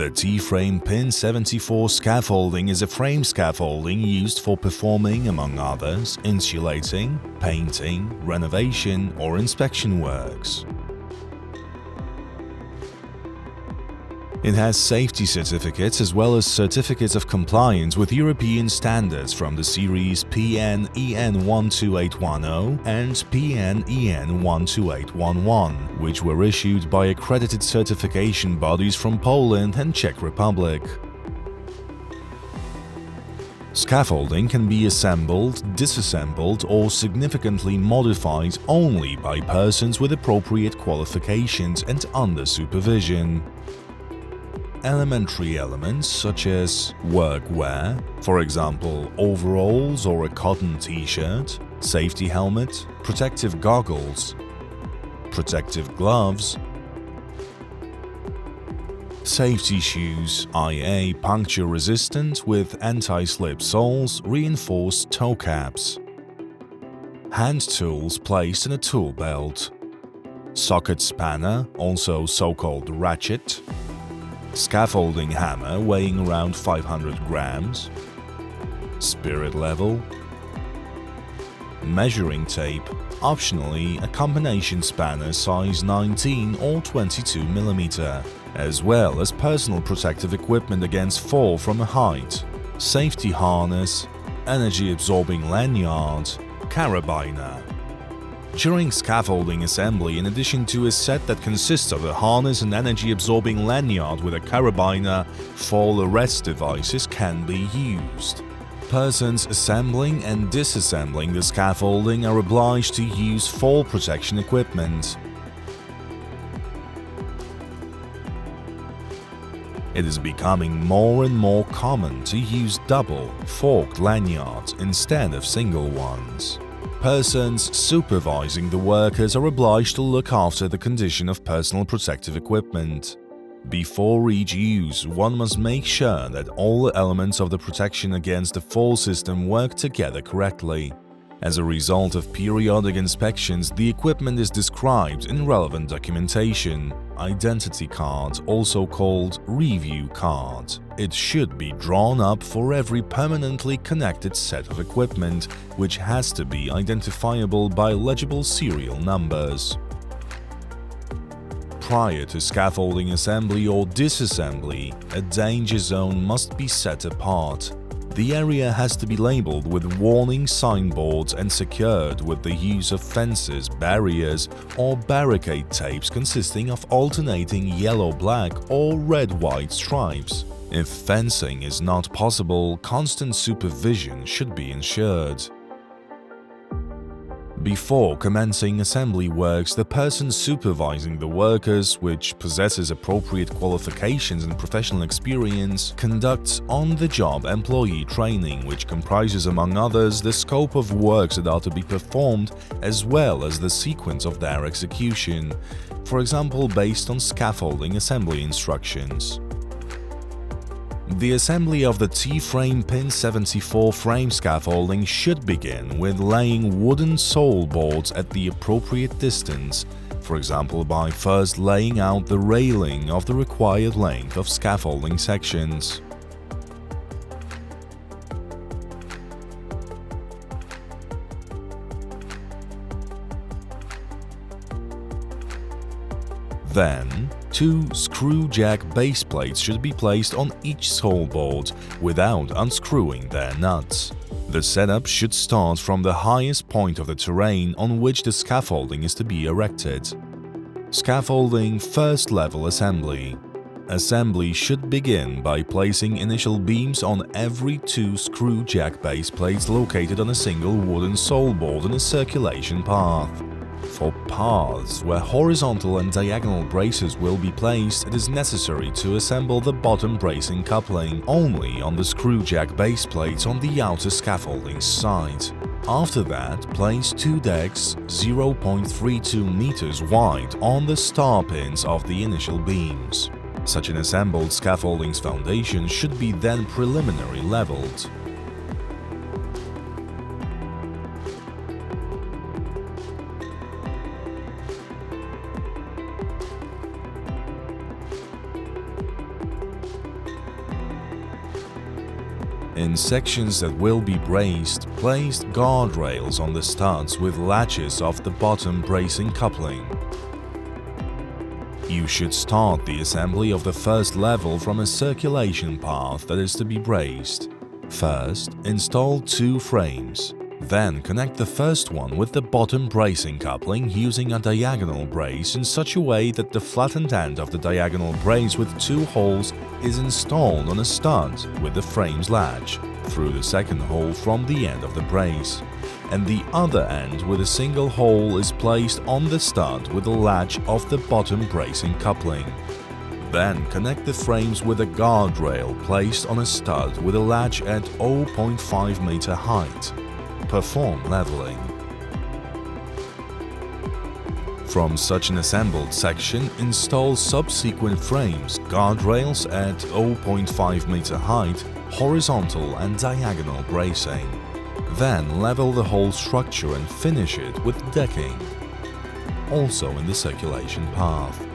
The tFRAME PIN74 scaffolding is a frame scaffolding used for performing, among others, insulating, painting, renovation, or inspection works. It has safety certificates as well as certificates of compliance with European standards from the series PN-EN12810 and PN-EN12811, which were issued by accredited certification bodies from Poland and Czech Republic. Scaffolding can be assembled, disassembled, or significantly modified only by persons with appropriate qualifications and under supervision. Elementary elements such as workwear, for example overalls or a cotton t-shirt, safety helmet, protective goggles, protective gloves, safety shoes, i.e. puncture resistant with anti-slip soles, reinforced toe caps, hand tools placed in a tool belt, socket spanner, also so-called ratchet, scaffolding hammer weighing around 500 grams, spirit level, measuring tape, optionally a combination spanner size 19 or 22 mm, as well as personal protective equipment against fall from a height, safety harness, energy-absorbing lanyard, carabiner. During scaffolding assembly, in addition to a set that consists of a harness and energy-absorbing lanyard with a carabiner, fall arrest devices can be used. Persons assembling and disassembling the scaffolding are obliged to use fall protection equipment. It is becoming more and more common to use double, forked lanyards instead of single ones. Persons supervising the workers are obliged to look after the condition of personal protective equipment. Before each use, one must make sure that all the elements of the protection against the fall system work together correctly. As a result of periodic inspections, the equipment is described in relevant documentation. Identity card, also called review card. It should be drawn up for every permanently connected set of equipment, which has to be identifiable by legible serial numbers. Prior to scaffolding assembly or disassembly, a danger zone must be set apart. The area has to be labeled with warning signboards and secured with the use of fences, barriers, or barricade tapes consisting of alternating yellow-black or red-white stripes. If fencing is not possible, constant supervision should be ensured. Before commencing assembly works, the person supervising the workers, which possesses appropriate qualifications and professional experience, conducts on-the-job employee training, which comprises, among others, the scope of works that are to be performed as well as the sequence of their execution, for example based on scaffolding assembly instructions. The assembly of the tFRAME PIN74 frame scaffolding should begin with laying wooden sole boards at the appropriate distance, for example by first laying out the railing of the required length of scaffolding sections. Then, 2 screw-jack base plates should be placed on each sole board without unscrewing their nuts. The setup should start from the highest point of the terrain on which the scaffolding is to be erected. Scaffolding first level assembly. Assembly should begin by placing initial beams on every 2 screw-jack base plates located on a single wooden sole board in a circulation path. For paths where horizontal and diagonal braces will be placed, it is necessary to assemble the bottom bracing coupling only on the screw-jack base plates on the outer scaffolding side. After that, place 2 decks 0.32 meters wide on the star pins of the initial beams. Such an assembled scaffolding's foundation should be then preliminarily leveled. In sections that will be braced, place guardrails on the studs with latches off the bottom bracing coupling. You should start the assembly of the first level from a circulation path that is to be braced. First, install 2 frames. Then connect the first one with the bottom bracing coupling using a diagonal brace in such a way that the flattened end of the diagonal brace with 2 holes is installed on a stud with the frame's latch through the second hole from the end of the brace, and the other end with a single hole is placed on the stud with the latch of the bottom bracing coupling. Then connect the frames with a guardrail placed on a stud with a latch at 0.5 meter height. Perform leveling. From such an assembled section, install subsequent frames, guardrails at 0.5 meter height, horizontal and diagonal bracing. Then level the whole structure and finish it with decking, also in the circulation path.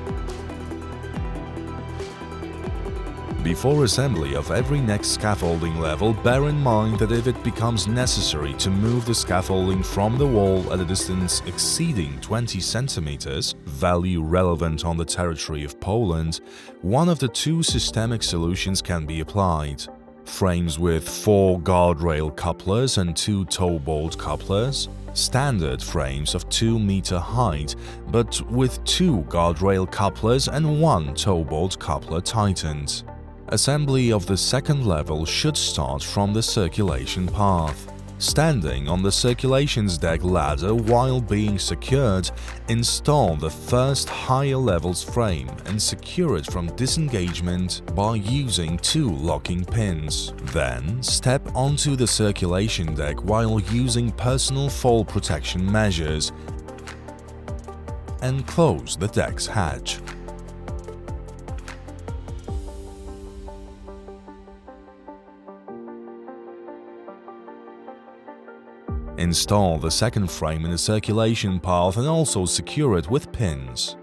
Before assembly of every next scaffolding level, bear in mind that if it becomes necessary to move the scaffolding from the wall at a distance exceeding 20 centimeters, value relevant on the territory of Poland, one of the 2 systemic solutions can be applied. Frames with 4 guardrail couplers and 2 toe bolt couplers, standard frames of 2 meter height, but with 2 guardrail couplers and 1 toe bolt coupler tightened. Assembly of the second level should start from the circulation path. Standing on the circulations deck ladder while being secured, install the first higher levels frame and secure it from disengagement by using 2 locking pins. Then step onto the circulation deck while using personal fall protection measures and close the deck's hatch. Install the second frame in the circulation path and also secure it with pins.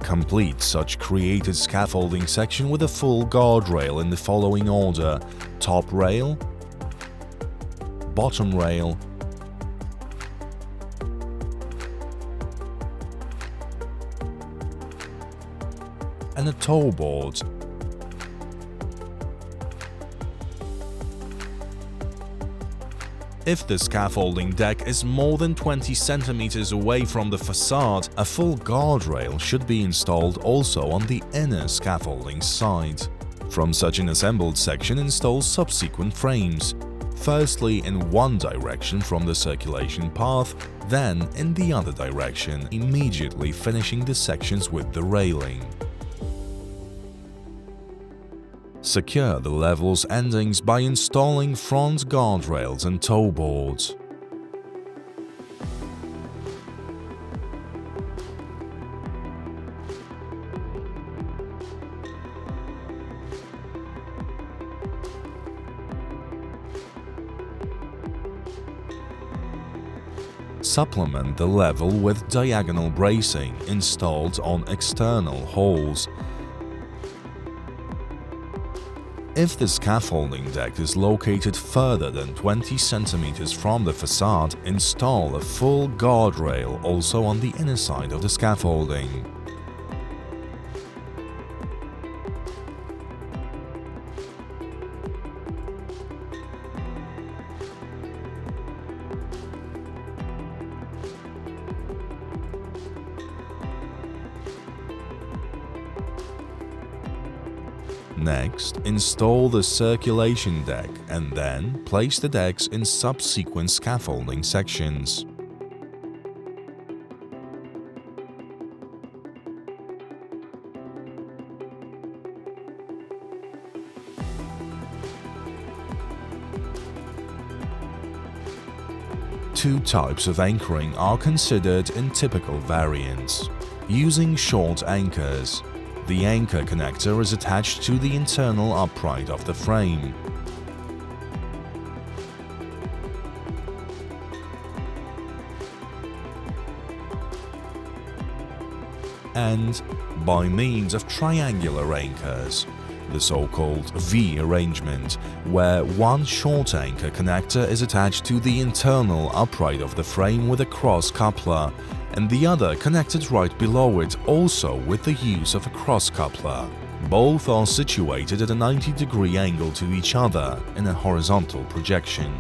Complete such created scaffolding section with a full guardrail in the following order: top rail, bottom rail, and a toe board. If the scaffolding deck is more than 20 centimeters away from the facade, a full guardrail should be installed also on the inner scaffolding side. From such an assembled section, install subsequent frames. Firstly in one direction from the circulation path, then in the other direction, immediately finishing the sections with the railing. Secure the levels endings by installing front guardrails and toe boards. Supplement the level with diagonal bracing installed on external holes. If the scaffolding deck is located further than 20 centimeters from the facade, install a full guardrail also on the inner side of the scaffolding. Next, install the circulation deck and then place the decks in subsequent scaffolding sections. Two types of anchoring are considered in typical variants. Using short anchors. The anchor connector is attached to the internal upright of the frame. end by means of triangular anchors, the so-called V arrangement, where one short anchor connector is attached to the internal upright of the frame with a cross coupler, and the other connected right below it also with the use of a cross coupler. Both are situated at a 90-degree angle to each other in a horizontal projection.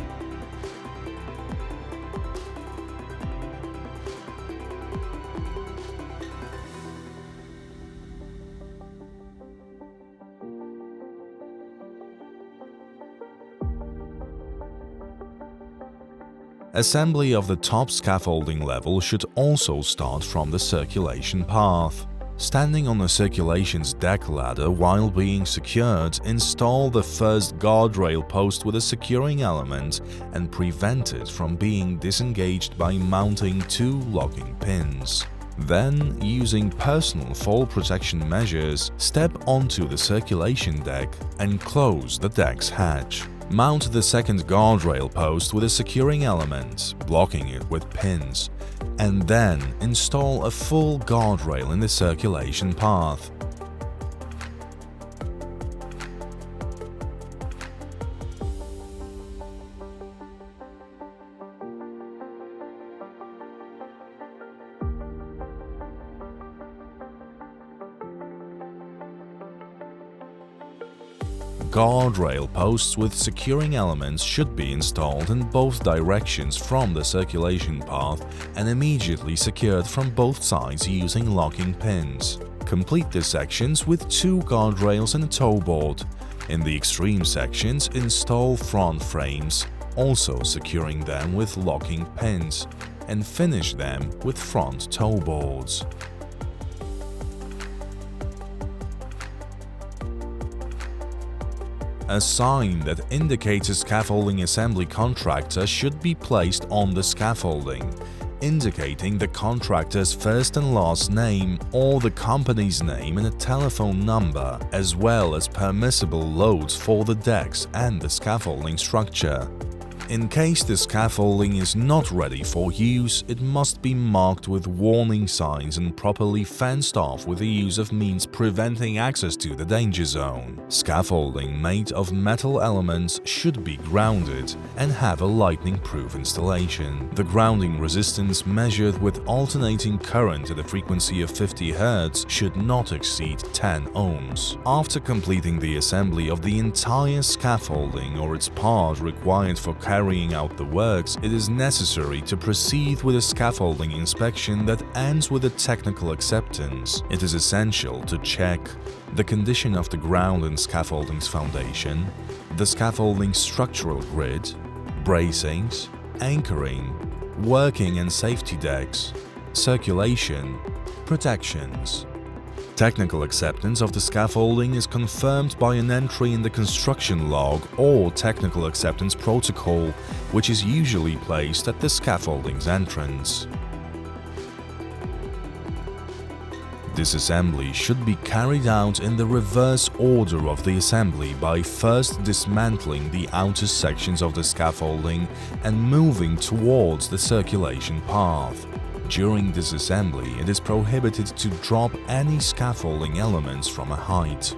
Assembly of the top scaffolding level should also start from the circulation path. Standing on the circulation's deck ladder while being secured, install the first guardrail post with a securing element and prevent it from being disengaged by mounting 2 locking pins. Then, using personal fall protection measures, step onto the circulation deck and close the deck's hatch. Mount the second guardrail post with a securing element, blocking it with pins, and then install a full guardrail in the circulation path. Guardrail posts with securing elements should be installed in both directions from the circulation path and immediately secured from both sides using locking pins. Complete the sections with 2 guardrails and a toe board. In the extreme sections, install front frames, also securing them with locking pins, and finish them with front toe boards. A sign that indicates a scaffolding assembly contractor should be placed on the scaffolding, indicating the contractor's first and last name or the company's name and a telephone number, as well as permissible loads for the decks and the scaffolding structure. In case the scaffolding is not ready for use, it must be marked with warning signs and properly fenced off with the use of means preventing access to the danger zone. Scaffolding made of metal elements should be grounded and have a lightning-proof installation. The grounding resistance measured with alternating current at a frequency of 50 Hz should not exceed 10 ohms. After completing the assembly of the entire scaffolding or its part required for carrying out the works, it is necessary to proceed with a scaffolding inspection that ends with a technical acceptance. It is essential to check the condition of the ground and scaffolding's foundation, the scaffolding's structural grid, bracings, anchoring, working and safety decks, circulation, protections. Technical acceptance of the scaffolding is confirmed by an entry in the construction log or technical acceptance protocol, which is usually placed at the scaffolding's entrance. Disassembly should be carried out in the reverse order of the assembly by first dismantling the outer sections of the scaffolding and moving towards the circulation path. During disassembly, it is prohibited to drop any scaffolding elements from a height.